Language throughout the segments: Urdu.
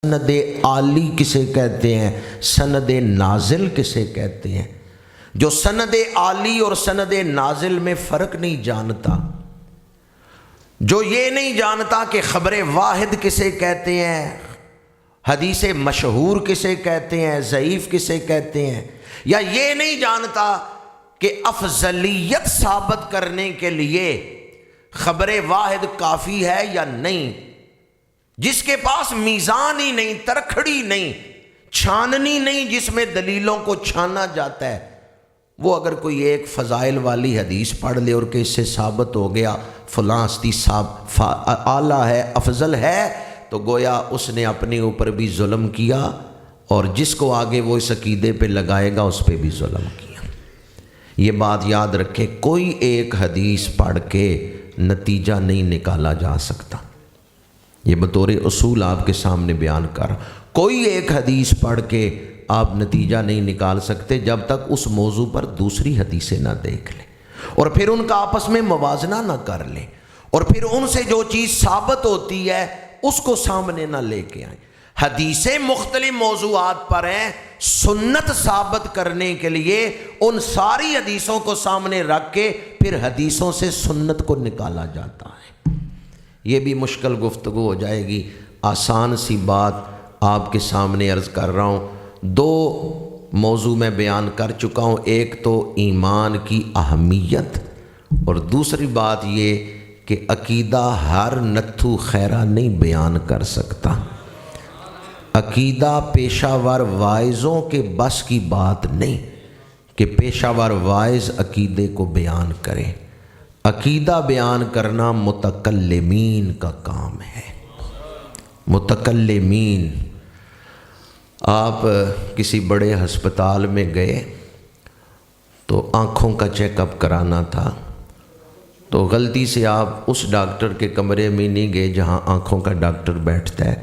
سند عالی کسے کہتے ہیں، سند نازل کسے کہتے ہیں؟ جو سند عالی اور سند نازل میں فرق نہیں جانتا، جو یہ نہیں جانتا کہ خبر واحد کسے کہتے ہیں، حدیث مشہور کسے کہتے ہیں، ضعیف کسے کہتے ہیں، یا یہ نہیں جانتا کہ افضلیت ثابت کرنے کے لیے خبر واحد کافی ہے یا نہیں، جس کے پاس میزان ہی نہیں، ترکھڑی نہیں، چھاننی نہیں جس میں دلیلوں کو چھانا جاتا ہے، وہ اگر کوئی ایک فضائل والی حدیث پڑھ لے اور کہ اس سے ثابت ہو گیا فلاں ہستی اعلیٰ ہے، افضل ہے، تو گویا اس نے اپنے اوپر بھی ظلم کیا، اور جس کو آگے وہ اس عقیدے پہ لگائے گا اس پہ بھی ظلم کیا۔ یہ بات یاد رکھیں، کوئی ایک حدیث پڑھ کے نتیجہ نہیں نکالا جا سکتا، یہ بطور اصول آپ کے سامنے بیان کر رہا ہوں۔ کوئی ایک حدیث پڑھ کے آپ نتیجہ نہیں نکال سکتے جب تک اس موضوع پر دوسری حدیثیں نہ دیکھ لیں، اور پھر ان کا آپس میں موازنہ نہ کر لیں، اور پھر ان سے جو چیز ثابت ہوتی ہے اس کو سامنے نہ لے کے آئیں۔ حدیثیں مختلف موضوعات پر ہیں، سنت ثابت کرنے کے لیے ان ساری حدیثوں کو سامنے رکھ کے پھر حدیثوں سے سنت کو نکالا جاتا ہے۔ یہ بھی مشکل گفتگو ہو جائے گی، آسان سی بات آپ کے سامنے عرض کر رہا ہوں۔ دو موضوع میں بیان کر چکا ہوں، ایک تو ایمان کی اہمیت، اور دوسری بات یہ کہ عقیدہ ہر نتھو خیرہ نہیں بیان کر سکتا، عقیدہ پیشہ ور واعظوں کے بس کی بات نہیں کہ پیشہ ور واعظ عقیدے کو بیان کرے، عقیدہ بیان کرنا متکلمین کا کام ہے۔ متکلمین، آپ کسی بڑے ہسپتال میں گئے تو آنکھوں کا چیک اپ کرانا تھا، تو غلطی سے آپ اس ڈاکٹر کے کمرے میں نہیں گئے جہاں آنکھوں کا ڈاکٹر بیٹھتا ہے،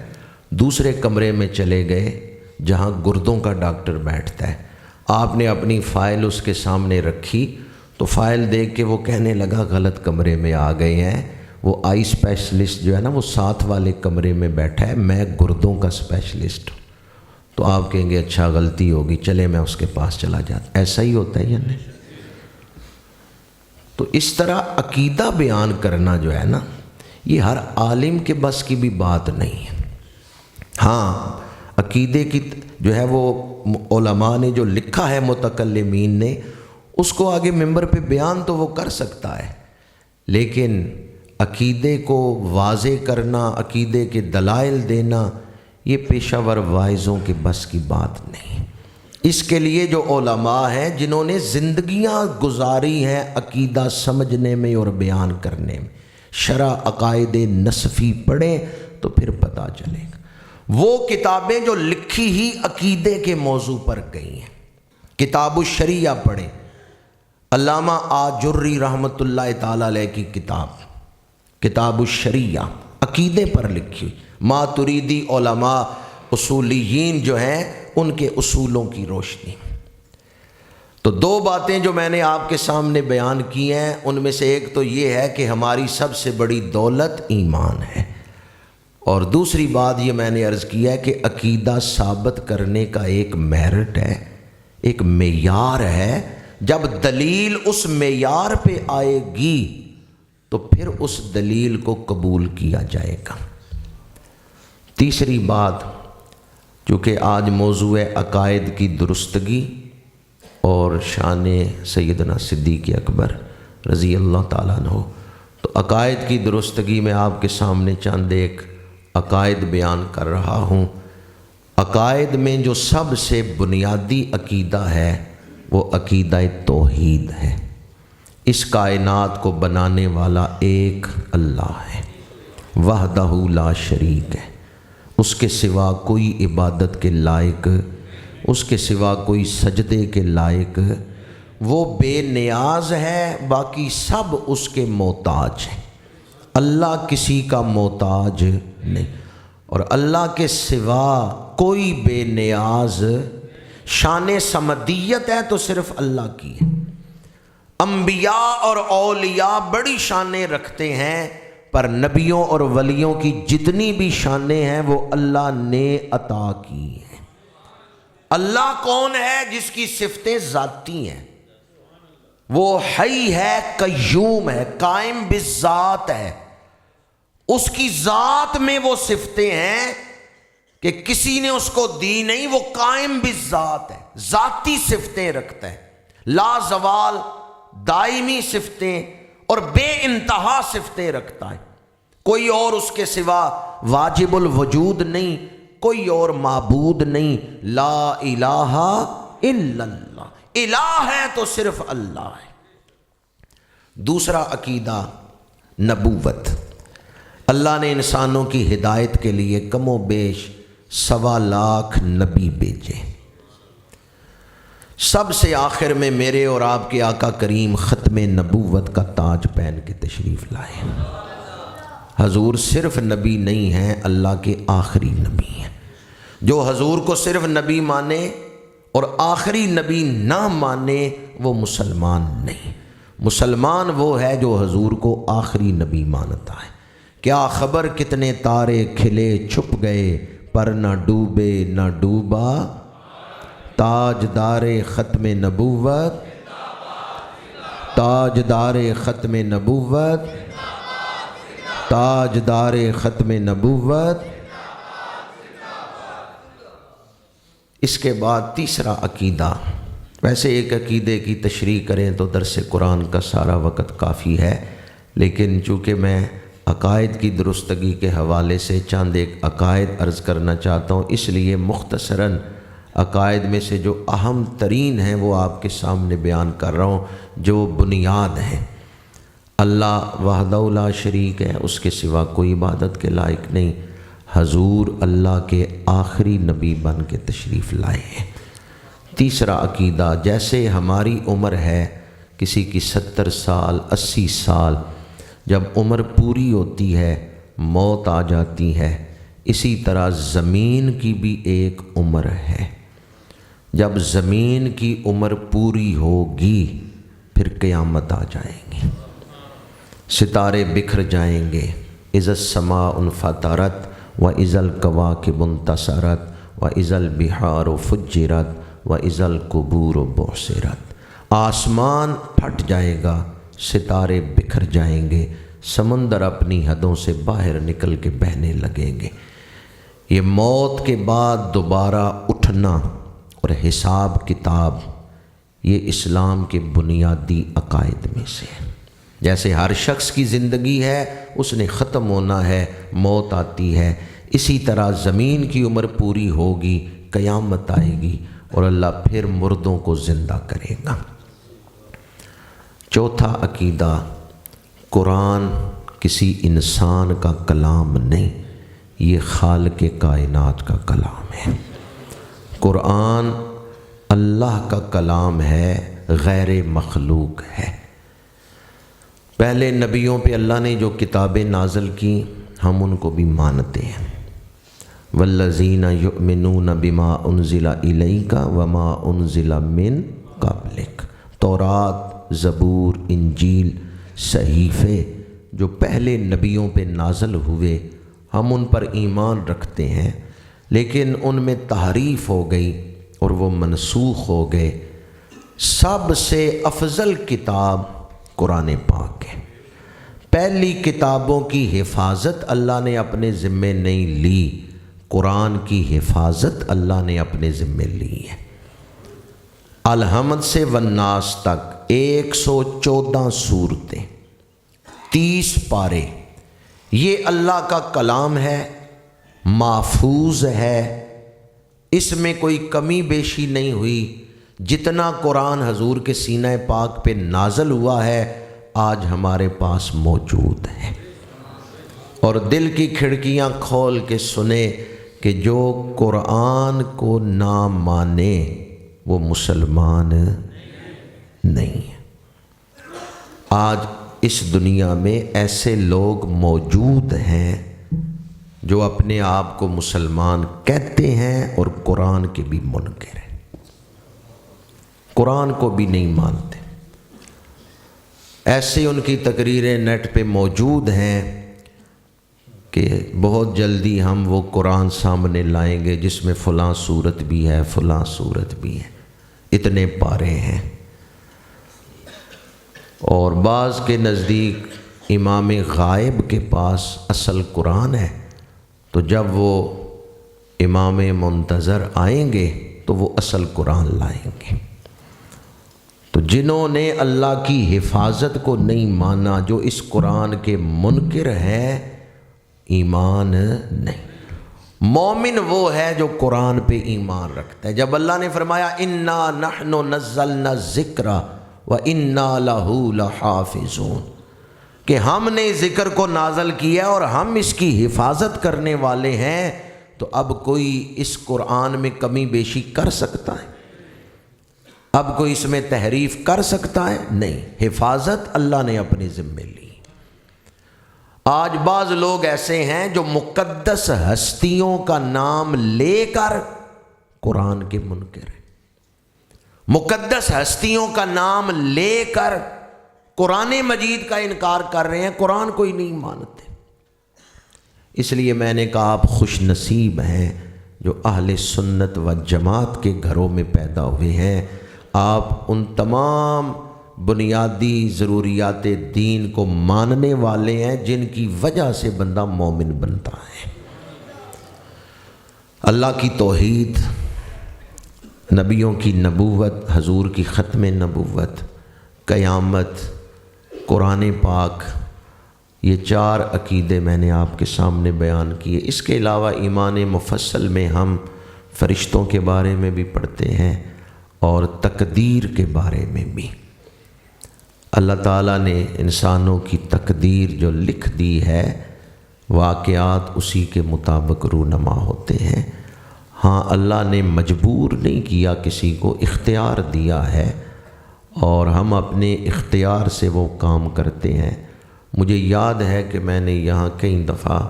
دوسرے کمرے میں چلے گئے جہاں گردوں کا ڈاکٹر بیٹھتا ہے۔ آپ نے اپنی فائل اس کے سامنے رکھی تو فائل دیکھ کے وہ کہنے لگا غلط کمرے میں آ گئے ہیں، وہ آئی اسپیشلسٹ جو ہے نا وہ ساتھ والے کمرے میں بیٹھا ہے، میں گردوں کا اسپیشلسٹ ہوں۔ تو آپ کہیں گے اچھا غلطی ہوگی، چلے میں اس کے پاس چلا جاتا۔ ایسا ہی ہوتا ہے یا نہیں؟ تو اس طرح عقیدہ بیان کرنا جو ہے نا، یہ ہر عالم کے بس کی بھی بات نہیں ہے۔ ہاں، عقیدے کی جو ہے وہ علماء نے جو لکھا ہے متکلمین نے، اس کو آگے ممبر پہ بیان تو وہ کر سکتا ہے، لیکن عقیدے کو واضح کرنا، عقیدے کے دلائل دینا، یہ پیشہ ور واعظوں کے بس کی بات نہیں۔ اس کے لیے جو علماء ہیں جنہوں نے زندگیاں گزاری ہیں عقیدہ سمجھنے میں اور بیان کرنے میں، شرح عقائد نصفی پڑھیں تو پھر پتہ چلے گا۔ وہ کتابیں جو لکھی ہی عقیدے کے موضوع پر گئی ہیں، کتاب الشریعہ پڑھیں، علامہ آجری رحمۃ اللہ تعالی علیہ کی کتاب الشریعہ عقیدے پر لکھی، ماتریدی علماء اصولیین جو ہیں ان کے اصولوں کی روشنی۔ تو دو باتیں جو میں نے آپ کے سامنے بیان کی ہیں، ان میں سے ایک تو یہ ہے کہ ہماری سب سے بڑی دولت ایمان ہے، اور دوسری بات یہ میں نے عرض کیا ہے کہ عقیدہ ثابت کرنے کا ایک میرٹ ہے، ایک معیار ہے، جب دلیل اس معیار پہ آئے گی تو پھر اس دلیل کو قبول کیا جائے گا۔ تیسری بات، چونکہ آج موضوع ہے عقائد کی درستگی اور شان سیدنا صدیق اکبر رضی اللہ تعالیٰ عنہ، تو عقائد کی درستگی میں آپ کے سامنے چند ایک عقائد بیان کر رہا ہوں۔ عقائد میں جو سب سے بنیادی عقیدہ ہے وہ عقیدہ توحید ہے۔ اس کائنات کو بنانے والا ایک اللہ ہے، وحدہ لا شریک ہے، اس کے سوا کوئی عبادت کے لائق، اس کے سوا کوئی سجدے کے لائق، وہ بے نیاز ہے، باقی سب اس کے محتاج ہیں، اللہ کسی کا محتاج نہیں، اور اللہ کے سوا کوئی بے نیاز۔ شان صمدیت ہے تو صرف اللہ کی ہے۔ انبیاء اور اولیاء بڑی شانیں رکھتے ہیں، پر نبیوں اور ولیوں کی جتنی بھی شانیں ہیں وہ اللہ نے عطا کی ہیں۔ اللہ کون ہے؟ جس کی صفتیں ذاتی ہیں، وہ حی ہے، قیوم ہے، قائم بالذات ہے۔ اس کی ذات میں وہ صفتیں ہیں کہ کسی نے اس کو دی نہیں، وہ قائم بالذات ہے، ذاتی صفتیں رکھتا ہے، لا زوال، دائمی صفتیں اور بے انتہا صفتیں رکھتا ہے۔ کوئی اور اس کے سوا واجب الوجود نہیں، کوئی اور معبود نہیں۔ لا الہ الا اللہ، الہ ہے تو صرف اللہ ہے۔ دوسرا عقیدہ نبوت۔ اللہ نے انسانوں کی ہدایت کے لیے کم و بیش 1.25 لاکھ نبی بھیجے۔ سب سے آخر میں میرے اور آپ کے آقا کریم ختم نبوت کا تاج پہن کے تشریف لائے۔ حضور صرف نبی نہیں ہیں، اللہ کے آخری نبی ہیں۔ جو حضور کو صرف نبی مانے اور آخری نبی نہ مانے وہ مسلمان نہیں۔ مسلمان وہ ہے جو حضور کو آخری نبی مانتا ہے۔ کیا خبر کتنے تارے کھلے چھپ گئے، پر نہ ڈوبے نہ ڈوبا تاجدار ختم نبوت، تاجدار ختم نبوت، تاجدار ختم نبوت۔ اس کے بعد تیسرا عقیدہ، ویسے ایک عقیدے کی تشریح کریں تو درس قرآن کا سارا وقت کافی ہے، لیکن چونکہ میں عقائد کی درستگی کے حوالے سے چند ایک عقائد عرض کرنا چاہتا ہوں، اس لیے مختصراً عقائد میں سے جو اہم ترین ہیں وہ آپ کے سامنے بیان کر رہا ہوں، جو بنیاد ہیں۔ اللہ وحدہ لا شریک ہے، اس کے سوا کوئی عبادت کے لائق نہیں۔ حضور اللہ کے آخری نبی بن کے تشریف لائے ہیں۔ تیسرا عقیدہ، جیسے ہماری عمر ہے کسی کی 70 سال 80 سال، جب عمر پوری ہوتی ہے موت آ جاتی ہے، اسی طرح زمین کی بھی ایک عمر ہے۔ جب زمین کی عمر پوری ہوگی پھر قیامت آ جائیں گی، ستارے بکھر جائیں گے۔ اذا السماء انفطرت واذا الکواکب انتثرت واذا البحار فجرت واذا القبور بعثرت۔ آسمان پھٹ جائے گا، ستارے بکھر جائیں گے، سمندر اپنی حدوں سے باہر نکل کے بہنے لگیں گے۔ یہ موت کے بعد دوبارہ اٹھنا اور حساب کتاب، یہ اسلام کے بنیادی عقائد میں سے ہے۔ جیسے ہر شخص کی زندگی ہے اس نے ختم ہونا ہے، موت آتی ہے، اسی طرح زمین کی عمر پوری ہوگی، قیامت آئے گی اور اللہ پھر مردوں کو زندہ کرے گا۔ چوتھا عقیدہ، قرآن کسی انسان کا کلام نہیں، یہ خالق کائنات کا کلام ہے۔ قرآن اللہ کا کلام ہے، غیر مخلوق ہے۔ پہلے نبیوں پہ اللہ نے جو کتابیں نازل کی ہم ان کو بھی مانتے ہیں۔ والذین یؤمنون بما انزل الیک وما انزل من قبلک، تورات، زبور، انجیل، صحیفے جو پہلے نبیوں پہ نازل ہوئے ہم ان پر ایمان رکھتے ہیں، لیکن ان میں تحریف ہو گئی اور وہ منسوخ ہو گئے۔ سب سے افضل کتاب قرآن پاک ہے۔ پہلی کتابوں کی حفاظت اللہ نے اپنے ذمے نہیں لی، قرآن کی حفاظت اللہ نے اپنے ذمے لی ہے۔ الحمد سے والناس تک 114 سورتیں، 30 پارے، یہ اللہ کا کلام ہے، محفوظ ہے، اس میں کوئی کمی بیشی نہیں ہوئی۔ جتنا قرآن حضور کے سینہ پاک پہ نازل ہوا ہے آج ہمارے پاس موجود ہے، اور دل کی کھڑکیاں کھول کے سنے کہ جو قرآن کو نہ مانے وہ مسلمان نہیں ہے۔ آج اس دنیا میں ایسے لوگ موجود ہیں جو اپنے آپ کو مسلمان کہتے ہیں اور قرآن کے بھی منکر ہیں، قرآن کو بھی نہیں مانتے۔ ایسے ان کی تقریریں نیٹ پہ موجود ہیں کہ بہت جلدی ہم وہ قرآن سامنے لائیں گے جس میں فلاں صورت بھی ہے، فلاں صورت بھی ہے، اتنے پارے ہیں۔ اور بعض کے نزدیک امام غائب کے پاس اصل قرآن ہے، تو جب وہ امام منتظر آئیں گے تو وہ اصل قرآن لائیں گے۔ تو جنہوں نے اللہ کی حفاظت کو نہیں مانا، جو اس قرآن کے منکر ہیں، ایمان نہیں۔ مومن وہ ہے جو قرآن پہ ایمان رکھتا ہے۔ جب اللہ نے فرمایا انا نحن نزلنا الذکر وانا لہ لحافظون، کہ ہم نے ذکر کو نازل کیا اور ہم اس کی حفاظت کرنے والے ہیں، تو اب کوئی اس قرآن میں کمی بیشی کر سکتا ہے؟ اب کوئی اس میں تحریف کر سکتا ہے؟ نہیں، حفاظت اللہ نے اپنی ذمہ لی۔ آج بعض لوگ ایسے ہیں جو مقدس ہستیوں کا نام لے کر قرآن کے منکر ہیں، مقدس ہستیوں کا نام لے کر قرآن مجید کا انکار کر رہے ہیں، قرآن کو ہی نہیں مانتے۔ اس لیے میں نے کہا آپ خوش نصیب ہیں جو اہل سنت و جماعت کے گھروں میں پیدا ہوئے ہیں۔ آپ ان تمام بنیادی ضروریات دین کو ماننے والے ہیں جن کی وجہ سے بندہ مومن بنتا ہے۔ اللہ کی توحید، نبیوں کی نبوت، حضور کی ختم نبوت، قیامت، قرآن پاک، یہ 4 عقیدے میں نے آپ کے سامنے بیان کیے۔ اس کے علاوہ ایمان مفصل میں ہم فرشتوں کے بارے میں بھی پڑھتے ہیں اور تقدیر کے بارے میں بھی۔ اللہ تعالیٰ نے انسانوں کی تقدیر جو لکھ دی ہے، واقعات اسی کے مطابق رونما ہوتے ہیں۔ ہاں، اللہ نے مجبور نہیں کیا کسی کو، اختیار دیا ہے، اور ہم اپنے اختیار سے وہ کام کرتے ہیں۔ مجھے یاد ہے کہ میں نے یہاں کئی دفعہ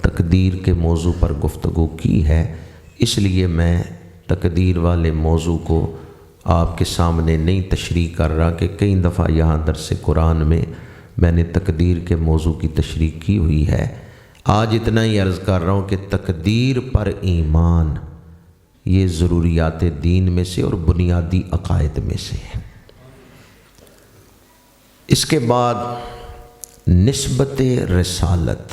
تقدیر کے موضوع پر گفتگو کی ہے، اس لیے میں تقدیر والے موضوع کو آپ کے سامنے نہیں تشریح کر رہا کہ کئی دفعہ یہاں درس قرآن میں نے تقدیر کے موضوع کی تشریح کی ہوئی ہے۔ آج اتنا ہی عرض کر رہا ہوں کہ تقدیر پر ایمان یہ ضروریات دین میں سے اور بنیادی عقائد میں سے ہے۔ اس کے بعد نسبت رسالت،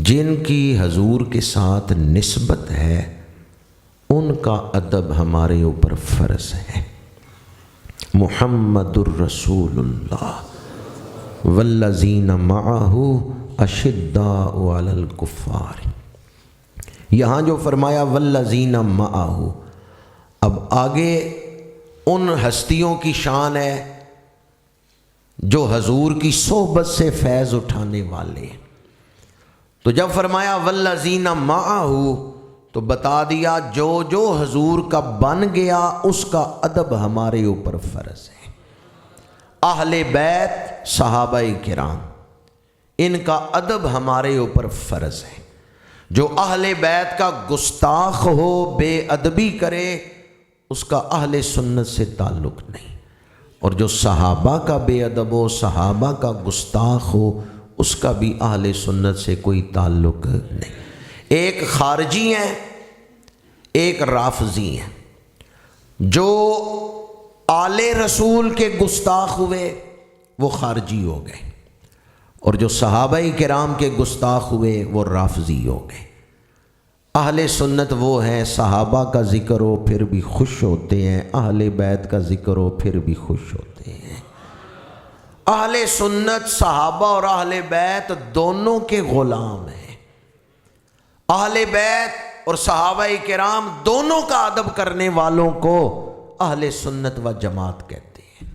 جن کی حضور کے ساتھ نسبت ہے ان کا ادب ہمارے اوپر فرض ہے۔ محمد الرسول اللہ والذین معہ اشداء علی الکفار، یہاں جو فرمایا والذین معہ، اب آگے ان ہستیوں کی شان ہے جو حضور کی صحبت سے فیض اٹھانے والے ہیں۔ تو جب فرمایا والذین معہ تو بتا دیا جو جو حضور کا بن گیا اس کا ادب ہمارے اوپر فرض ہے۔ اہل بیت صحابہ کرام، ان کا ادب ہمارے اوپر فرض ہے۔ جو اہل بیت کا گستاخ ہو، بے ادبی کرے، اس کا اہل سنت سے تعلق نہیں، اور جو صحابہ کا بے ادب ہو، صحابہ کا گستاخ ہو، اس کا بھی اہل سنت سے کوئی تعلق نہیں۔ ایک خارجی ہیں، ایک رافضی ہیں۔ جو آل رسول کے گستاخ ہوئے وہ خارجی ہو گئے، اور جو صحابہ کرام کے گستاخ ہوئے وہ رافضی ہو گئے۔ اہل سنت وہ ہیں صحابہ کا ذکر ہو پھر بھی خوش ہوتے ہیں، اہل بیت کا ذکر ہو پھر بھی خوش ہوتے ہیں۔ اہل سنت صحابہ اور اہل بیت دونوں کے غلام ہیں۔ اہل بیت اور صحابہ کرام دونوں کا ادب کرنے والوں کو اہل سنت و جماعت کہتے ہیں۔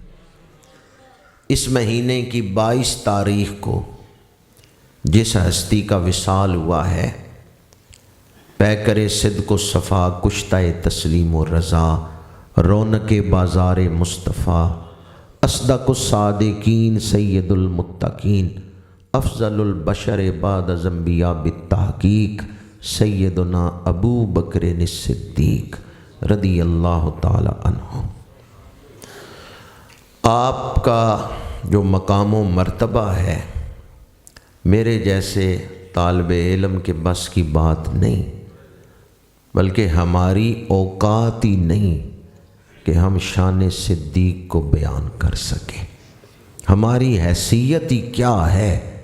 اس مہینے کی 22 تاریخ کو جس ہستی کا وصال ہوا ہے، پیکر صدق و صفا، کشتہ تسلیم و رضا، رونق بازار مصطفیٰ، اصدق الصادقین، سید المتقین، افضل البشر بعد انبیاء بالتحقیق، سیدنا ابو بکر الصدیق رضی اللہ تعالی عنہ۔ آپ کا جو مقام و مرتبہ ہے میرے جیسے طالب علم کے بس کی بات نہیں، بلکہ ہماری اوقات ہی نہیں کہ ہم شان صدیق کو بیان کر سکیں۔ ہماری حیثیت ہی کیا ہے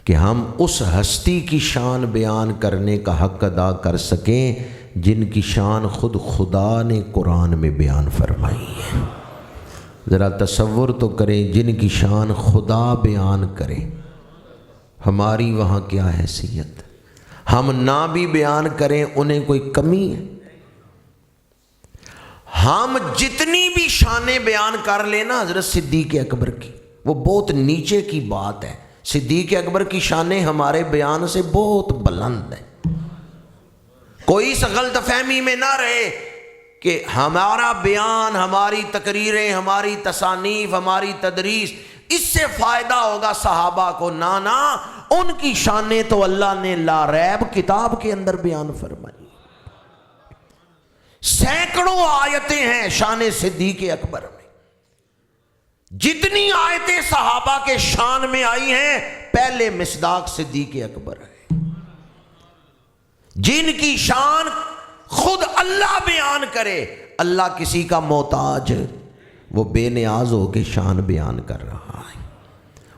کہ ہم اس ہستی کی شان بیان کرنے کا حق ادا کر سکیں جن کی شان خود خدا نے قرآن میں بیان فرمائی ہے۔ ذرا تصور تو کریں، جن کی شان خدا بیان کرے، ہماری وہاں کیا حیثیت؟ ہم نہ بھی بیان کریں انہیں کوئی کمی ہے؟ ہم جتنی بھی شانیں بیان کر لینا حضرت صدیق اکبر کی، وہ بہت نیچے کی بات ہے۔ صدیق اکبر کی شانیں ہمارے بیان سے بہت بلند ہیں۔ کوئی اس غلط فہمی میں نہ رہے کہ ہمارا بیان، ہماری تقریریں، ہماری تصانیف، ہماری تدریس، اس سے فائدہ ہوگا صحابہ کو۔ نانا، ان کی شانیں تو اللہ نے لا ریب کتاب کے اندر بیان فرمائی۔ سینکڑوں آیتیں ہیں شان صدیق اکبر میں۔ جتنی آیتیں صحابہ کے شان میں آئی ہیں، پہلے مصداق صدیق اکبر ہے، جن کی شان خود اللہ بیان کرے۔ اللہ کسی کا محتاج، وہ بے نیاز ہو کے شان بیان کر رہا ہے،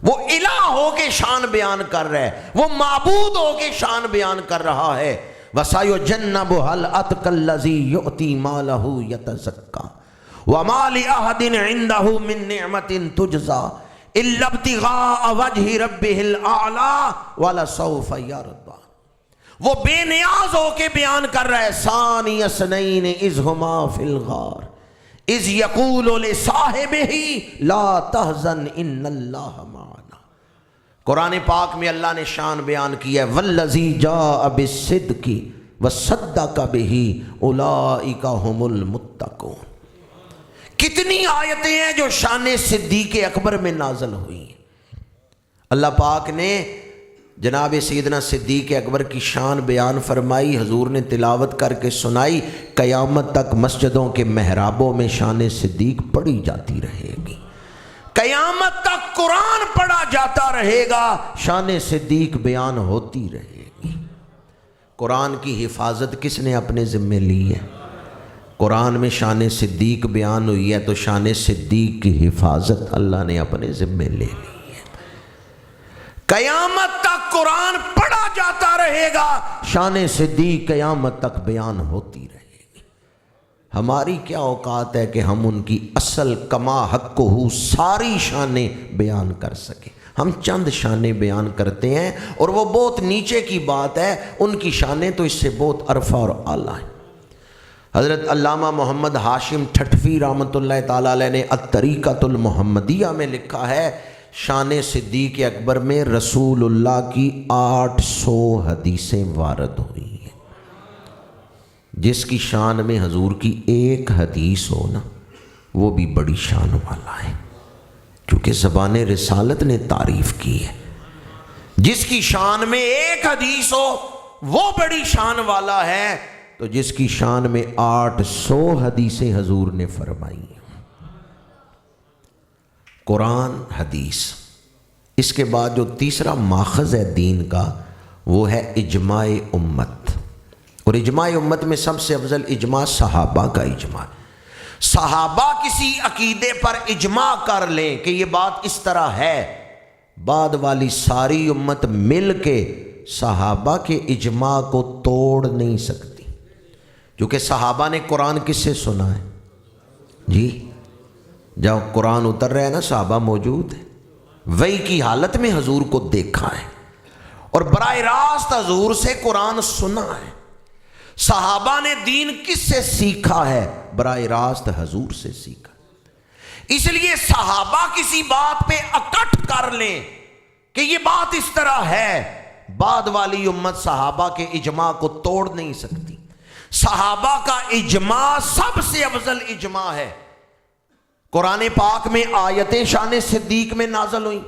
وہ الہ ہو کے شان بیان کر رہا ہے، وہ معبود ہو کے شان بیان کر رہا ہے۔ وَسَيُجَنَّبُهَا الْأَتْقَى الَّذِي يُؤْتِي مَالَهُ يَتَزَكَّى وَمَا لِأَحَدٍ عِندَهُ مِن نِّعْمَةٍ تُجْزَى إِلَّا ابْتِغَاءَ وَجْهِ رَبِّهِ الْأَعْلَى وَلَسَوْفَ يَرْضَى۔ وہ بے نیاز ہو کے بیان کر رہا ہے، ثَانِيَ اثْنَيْنِ إِذْ هُمَا فِي الْغَارِ إِذْ يَقُولُ لِصَاحِبِهِ لَا تَحْزَنْ إِنَّ اللَّهَ مَعَنَا۔ قرآن پاک میں اللہ نے شان بیان کیا ہے، وَالَّذِي جَاءَ بِالصِّدْقِ وَصَدَّقَ بِهِ أُولَٰئِكَ هُمُ الْمُتَّقُونَ۔ کتنی آیتیں ہیں جو شان صدیق اکبر میں نازل ہوئی ہیں۔ اللہ پاک نے جناب سیدنا صدیق اکبر کی شان بیان فرمائی، حضور نے تلاوت کر کے سنائی۔ قیامت تک مسجدوں کے محرابوں میں شان صدیق پڑھی جاتی رہے گی، قیامت تک قرآن پڑھا جاتا رہے گا، شان صدیق بیان ہوتی رہے گی۔ قرآن کی حفاظت کس نے اپنے ذمے لی ہے؟ قرآن میں شان صدیق بیان ہوئی ہے تو شان صدیق کی حفاظت اللہ نے اپنے ذمے لے لی ہے۔ قیامت تک قرآن پڑھا جاتا رہے گا، شان صدیق قیامت تک بیان ہوتی رہے گی۔ ہماری کیا اوقات ہے کہ ہم ان کی اصل کما حق ہو ساری شانیں بیان کر سکیں؟ ہم چند شانیں بیان کرتے ہیں اور وہ بہت نیچے کی بات ہے، ان کی شانیں تو اس سے بہت عرفہ اور اعلیٰ ہیں۔ حضرت علامہ محمد ہاشم ٹھٹوی رحمۃ اللہ تعالیٰ علیہ نے الطریقۃ المحمدیہ میں لکھا ہے، شان صدیق اکبر میں رسول اللہ کی 800 حدیثیں وارد ہوئی ہیں۔ جس کی شان میں حضور کی ایک حدیث ہو نا، وہ بھی بڑی شان والا ہے، کیونکہ زبان رسالت نے تعریف کی ہے۔ جس کی شان میں ایک حدیث ہو وہ بڑی شان والا ہے، تو جس کی شان میں 800 حدیثیں حضور نے فرمائی ہیں۔ قرآن، حدیث۔ اس کے بعد جو تیسرا ماخذ ہے دین کا، وہ ہے اجماع امت۔ اور اجماع امت میں سب سے افضل اجماع صحابہ کا اجماع۔ صحابہ کسی عقیدے پر اجماع کر لیں کہ یہ بات اس طرح ہے، بعد والی ساری امت مل کے صحابہ کے اجماع کو توڑ نہیں سکتی، کیونکہ صحابہ نے قرآن کس سے سنا ہے؟ جی، جب قرآن اتر رہا ہے نا، صحابہ موجود ہیں، وحی کی حالت میں حضور کو دیکھا ہے اور براہ راست حضور سے قرآن سنا ہے۔ صحابہ نے دین کس سے سیکھا ہے؟ براہ راست حضور سے سیکھا۔ اس لیے صحابہ کسی بات پہ اکٹھ کر لیں کہ یہ بات اس طرح ہے، بعد والی امت صحابہ کے اجماع کو توڑ نہیں سکتی۔ صحابہ کا اجماع سب سے افضل اجماع ہے۔ قرآن پاک میں آیتیں شان صدیق میں نازل ہوئیں،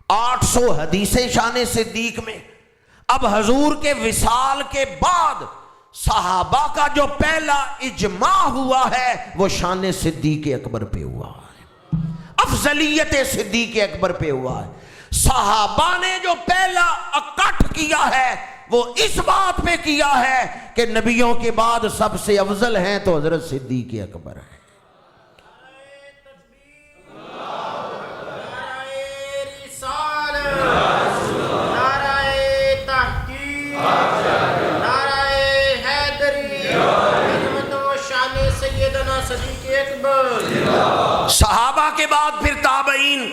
800 حدیثیں شان صدیق میں۔ اب حضور کے وصال کے بعد صحابہ کا جو پہلا اجماع ہوا ہے وہ شان صدیق اکبر پہ ہوا ہے، افضلیت صدیق اکبر پہ ہوا ہے۔ صحابہ نے جو پہلا اکٹھ کیا ہے وہ اس بات پہ کیا ہے کہ نبیوں کے بعد سب سے افضل ہیں تو حضرت صدیق اکبر ہیں۔ صحابہ کے بعد پھر تابعین،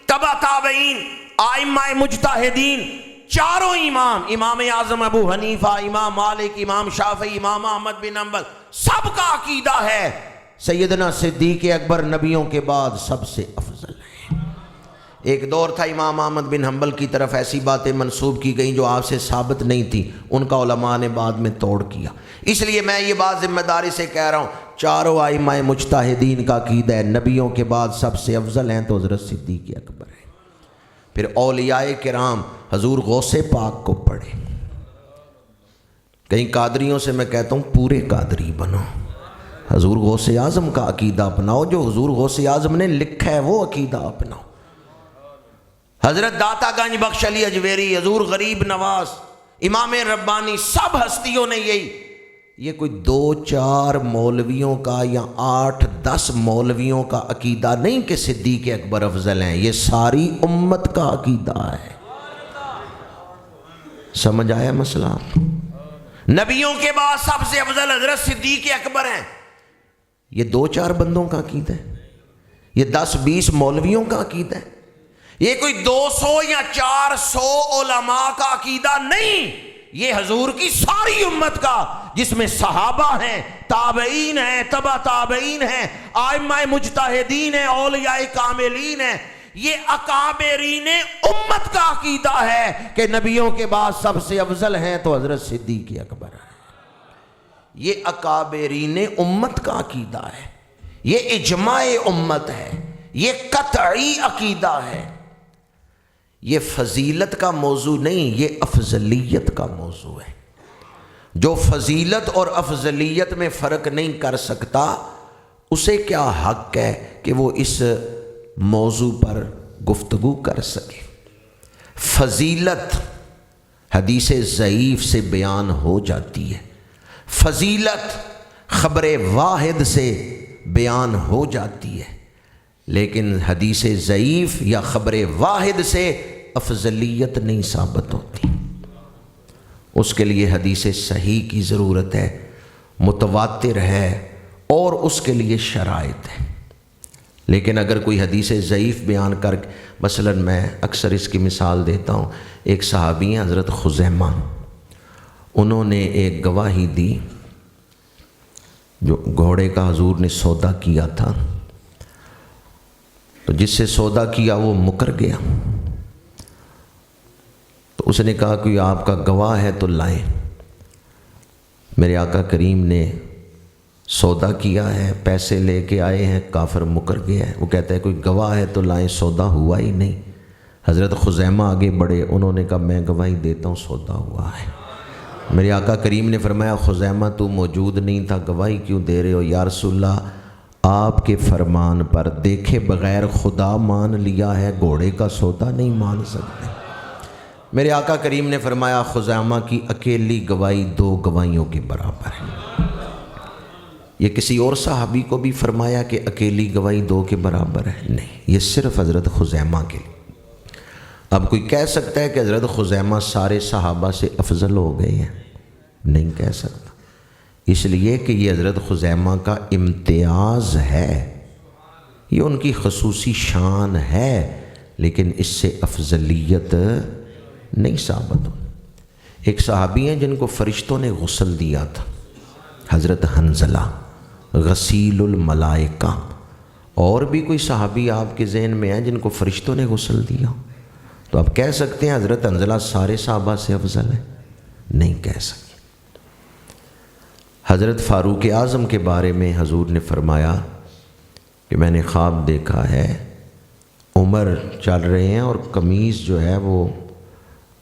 تبع تابعین، ائمہ مجتہدین، چاروں امام، امام اعظم ابو حنیفہ، امام مالک، امام شافعی، امام احمد بن حنبل، سب کا عقیدہ ہے سیدنا صدیق اکبر نبیوں کے بعد سب سے افضل ہیں۔ ایک دور تھا امام احمد بن حنبل کی طرف ایسی باتیں منسوب کی گئیں جو آپ سے ثابت نہیں تھی، ان کا علماء نے بعد میں توڑ کیا۔ اس لیے میں یہ بات ذمہ داری سے کہہ رہا ہوں، چاروں ائمہ مجتہدین کا عقیدہ ہے نبیوں کے بعد سب سے افضل ہیں تو حضرت صدیق اکبر ہیں۔ پھر اولیاء کرام حضور غوث پاک کو پڑھیں۔ کئی قادریوں سے میں کہتا ہوں پورے قادری بنو، حضور غوث اعظم کا عقیدہ اپناؤ، جو حضور غوث اعظم نے لکھا ہے وہ عقیدہ اپناؤ۔ حضرت داتا گنج بخش علی اجویری، حضور غریب نواز، امام ربانی، سب ہستیوں نے یہ کوئی 2-4 مولویوں کا یا 8-10 مولویوں کا عقیدہ نہیں کہ صدیق اکبر افضل ہیں، یہ ساری امت کا عقیدہ ہے۔ سمجھ آیا مسئلہ؟ نبیوں کے بعد سب سے افضل حضرت صدیق اکبر ہیں، یہ 2-4 بندوں کا عقیدہ ہے، یہ 10-20 مولویوں کا عقیدہ ہے، یہ کوئی 200 یا 400 علماء کا عقیدہ نہیں، یہ حضور کی ساری امت کا، جس میں صحابہ ہیں، تابعین ہیں، تبع تابعین ہیں، ائمہ مجتہدین ہیں، اولیاء کاملین ہیں، یہ اکابرین امت کا عقیدہ ہے کہ نبیوں کے بعد سب سے افضل ہیں تو حضرت صدیق اکبر ہیں۔ یہ اکابرین امت کا عقیدہ ہے، یہ اجماع امت ہے، یہ قطعی عقیدہ ہے، یہ فضیلت کا موضوع نہیں، یہ افضلیت کا موضوع ہے۔ جو فضیلت اور افضلیت میں فرق نہیں کر سکتا اسے کیا حق ہے کہ وہ اس موضوع پر گفتگو کر سکے۔ فضیلت حدیث ضعیف سے بیان ہو جاتی ہے، فضیلت خبر واحد سے بیان ہو جاتی ہے، لیکن حدیث ضعیف یا خبر واحد سے افضلیت نہیں ثابت ہوتی، اس کے لیے حدیث صحیح کی ضرورت ہے، متواتر ہے، اور اس کے لیے شرائط ہے۔ لیکن اگر کوئی حدیث ضعیف بیان کر کے، مثلا میں اکثر اس کی مثال دیتا ہوں، ایک صحابی ہیں حضرت خزیمہ، انہوں نے ایک گواہی دی، جو گھوڑے کا حضور نے سودا کیا تھا، تو جس سے سودا کیا وہ مکر گیا، تو اس نے کہا کہ آپ کا گواہ ہے تو لائیں۔ میرے آقا کریم نے سودا کیا ہے، پیسے لے کے آئے ہیں، کافر مکر گیا ہے، وہ کہتا ہے کوئی گواہ ہے تو لائیں، سودا ہوا ہی نہیں۔ حضرت خزیمہ آگے بڑھے، انہوں نے کہا میں گواہی دیتا ہوں سودا ہوا ہے۔ میرے آقا کریم نے فرمایا خزیمہ تو موجود نہیں تھا، گواہی کیوں دے رہے ہو؟ یا رسول اللہ آپ کے فرمان پر دیکھے بغیر خدا مان لیا ہے، گھوڑے کا سودا نہیں مان سکتے۔ میرے آقا کریم نے فرمایا خزیمہ کی اکیلی گواہی 2 گواہیوں کے برابر ہے۔ یہ کسی اور صحابی کو بھی فرمایا کہ اکیلی گواہی 2 کے برابر ہے؟ نہیں، یہ صرف حضرت خزیمہ کے لیے۔ اب کوئی کہہ سکتا ہے کہ حضرت خزیمہ سارے صحابہ سے افضل ہو گئے ہیں؟ نہیں کہہ سکتا، اس لیے کہ یہ حضرت خزیمہ کا امتیاز ہے، یہ ان کی خصوصی شان ہے، لیکن اس سے افضلیت نہیں ثابت ہو۔ ایک صحابی ہیں جن کو فرشتوں نے غسل دیا تھا، حضرت حنظلہ غسیل الملائکہ، اور بھی کوئی صحابی آپ کے ذہن میں ہیں جن کو فرشتوں نے غسل دیا؟ تو آپ کہہ سکتے ہیں حضرت حنظلہ سارے صحابہ سے افضل ہے؟ نہیں کہہ سکتے۔ حضرت فاروق اعظم کے بارے میں حضور نے فرمایا کہ میں نے خواب دیکھا ہے، عمر چل رہے ہیں اور قمیض جو ہے وہ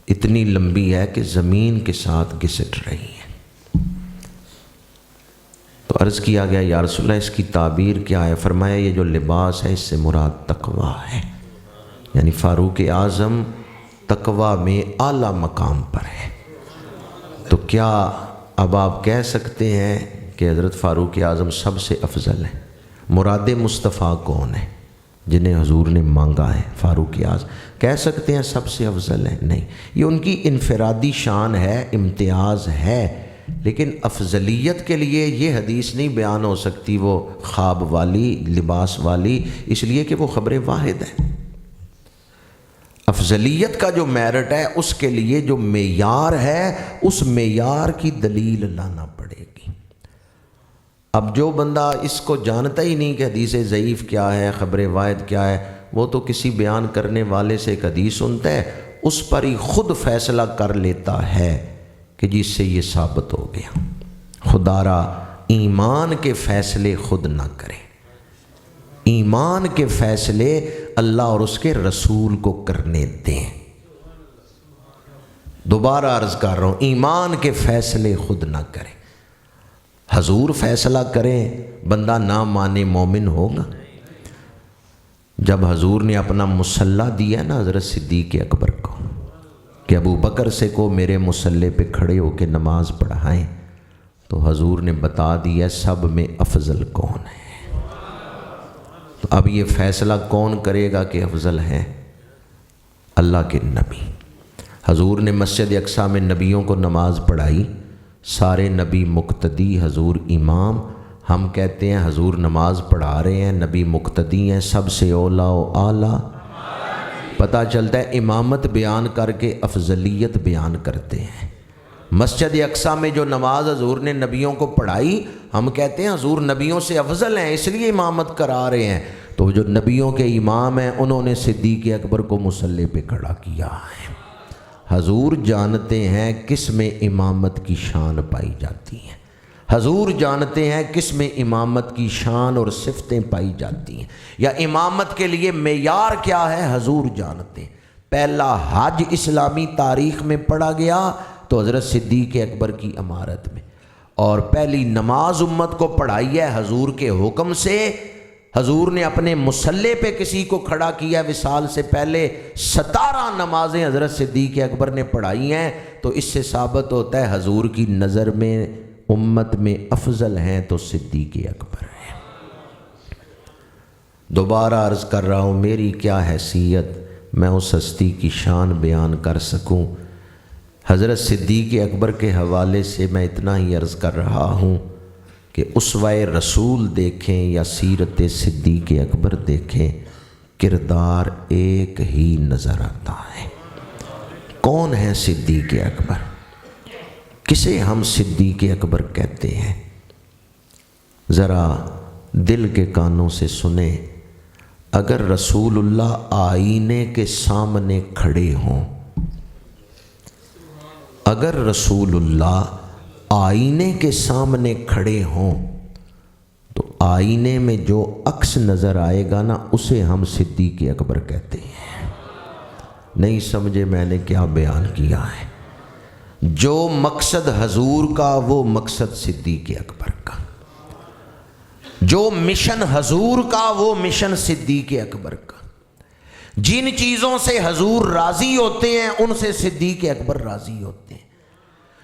اتنی لمبی ہے کہ زمین کے ساتھ گھسٹ رہی ہے۔ تو عرض کیا گیا یا رسول اللہ اس کی تعبیر کیا ہے؟ فرمایا یہ جو لباس ہے اس سے مراد تقویٰ ہے، یعنی فاروق اعظم تقویٰ میں اعلیٰ مقام پر ہے۔ تو کیا اب آپ کہہ سکتے ہیں کہ حضرت فاروق اعظم سب سے افضل ہیں؟ مراد مصطفیٰ کون ہے جنہیں حضور نے مانگا ہے؟ فاروق اعظم کہہ سکتے ہیں سب سے افضل ہیں؟ نہیں، یہ ان کی انفرادی شان ہے، امتیاز ہے، لیکن افضلیت کے لیے یہ حدیث نہیں بیان ہو سکتی وہ خواب والی، لباس والی، اس لیے کہ وہ خبر واحد ہے۔ افضلیت کا جو میرٹ ہے اس کے لیے جو معیار ہے اس معیار کی دلیل لانا پڑے گی۔ اب جو بندہ اس کو جانتا ہی نہیں کہ حدیث ضعیف کیا ہے، خبر واحد کیا ہے، وہ تو کسی بیان کرنے والے سے ایک حدیث سنتا ہے، اس پر ہی خود فیصلہ کر لیتا ہے کہ جس سے یہ ثابت ہو گیا۔ خدا را ایمان کے فیصلے خود نہ کریں، ایمان کے فیصلے اللہ اور اس کے رسول کو کرنے دیں۔ دوبارہ عرض کر رہا ہوں، ایمان کے فیصلے خود نہ کریں۔ حضور فیصلہ کریں، بندہ نہ مانے مومن ہوگا؟ جب حضور نے اپنا مصلی دیا نا حضرت صدیق اکبر کو کہ ابو بکر سے کو میرے مصلی پہ کھڑے ہو کے نماز پڑھائیں، تو حضور نے بتا دیا سب میں افضل کون ہے۔ تو اب یہ فیصلہ کون کرے گا کہ افضل ہیں؟ اللہ کے نبی۔ حضور نے مسجد اقصیٰ میں نبیوں کو نماز پڑھائی، سارے نبی مقتدی، حضور امام۔ ہم کہتے ہیں حضور نماز پڑھا رہے ہیں، نبی مقتدی ہیں، سب سے اولیٰ و اعلیٰ۔ پتہ چلتا ہے امامت بیان کر کے افضلیت بیان کرتے ہیں۔ مسجد اقصیٰ میں جو نماز حضور نے نبیوں کو پڑھائی، ہم کہتے ہیں حضور نبیوں سے افضل ہیں اس لیے امامت کرا رہے ہیں۔ تو جو نبیوں کے امام ہیں انہوں نے صدیق اکبر کو مصلی پہ کھڑا کیا ہے۔ حضور جانتے ہیں کس میں امامت کی شان پائی جاتی ہے، حضور جانتے ہیں کس میں امامت کی شان اور صفتیں پائی جاتی ہیں، یا امامت کے لیے معیار کیا ہے حضور جانتے ہیں۔ پہلا حج اسلامی تاریخ میں پڑھا گیا تو حضرت صدیق اکبر کی امارت میں، اور پہلی نماز امت کو پڑھائی ہے حضور کے حکم سے۔ حضور نے اپنے مصلی پہ کسی کو کھڑا کیا وصال سے پہلے، 17 نمازیں حضرت صدیق اکبر نے پڑھائی ہیں۔ تو اس سے ثابت ہوتا ہے حضور کی نظر میں امت میں افضل ہیں تو صدیق اکبر ہیں۔ دوبارہ عرض کر رہا ہوں، میری کیا حیثیت میں اس ہستی کی شان بیان کر سکوں۔ حضرت صدیق اکبر کے حوالے سے میں اتنا ہی عرض کر رہا ہوں کہ اسوہ رسول دیکھیں یا سیرت صدیق اکبر دیکھیں، کردار ایک ہی نظر آتا ہے۔ کون ہے صدیق اکبر؟ کسے ہم صدیق اکبر کہتے ہیں؟ ذرا دل کے کانوں سے سنیں۔ اگر رسول اللہ آئینے کے سامنے کھڑے ہوں، اگر رسول اللہ آئینے کے سامنے کھڑے ہوں تو آئینے میں جو عکس نظر آئے گا نا اسے ہم صدیق اکبر کہتے ہیں۔ نہیں سمجھے میں نے کیا بیان کیا ہے؟ جو مقصد حضور کا وہ مقصد صدیق اکبر کا، جو مشن حضور کا وہ مشن صدیق اکبر کا، جن چیزوں سے حضور راضی ہوتے ہیں ان سے صدیق اکبر راضی ہوتے ہیں،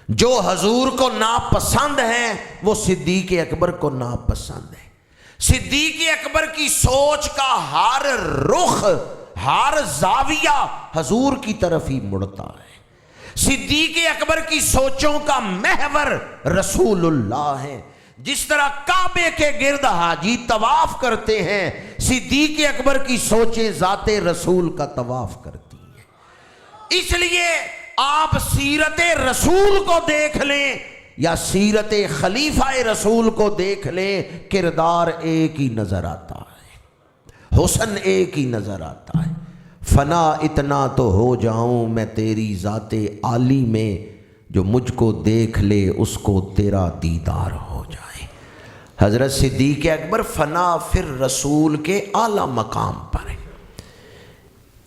جو حضور کو ناپسند ہیں وہ صدیق اکبر کو ناپسند ہے۔ صدیق اکبر کی سوچ کا ہر رخ، ہر زاویہ حضور کی طرف ہی مڑتا ہے۔ صدیق اکبر کی سوچوں کا محور رسول اللہ ہے۔ جس طرح کعبے کے گرد حاجی طواف کرتے ہیں، صدیق اکبر کی سوچیں ذات رسول کا طواف کرتی ہیں۔ اس لیے آپ سیرت رسول کو دیکھ لیں یا سیرت خلیفہ رسول کو دیکھ لیں، کردار ایک ہی نظر آتا ہے، حسن ایک ہی نظر آتا ہے۔ فنا اتنا تو ہو جاؤں میں تیری ذات عالی میں، جو مجھ کو دیکھ لے اس کو تیرا دیدار ہو جائے۔ حضرت صدیق اکبر فنا پھر رسول کے اعلیٰ مقام پر ہے۔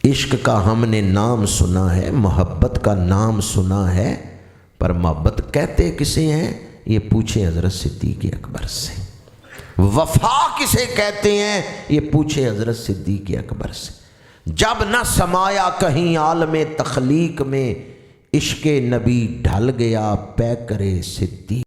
عشق کا ہم نے نام سنا ہے، محبت کا نام سنا ہے، پر محبت کہتے کسے ہیں یہ پوچھے حضرت صدیق اکبر سے۔ وفا کسے کہتے ہیں یہ پوچھے حضرت صدیق اکبر سے۔ جب نہ سمایا کہیں عالم تخلیق میں، عشق نبی ڈھل گیا پیکر صدیق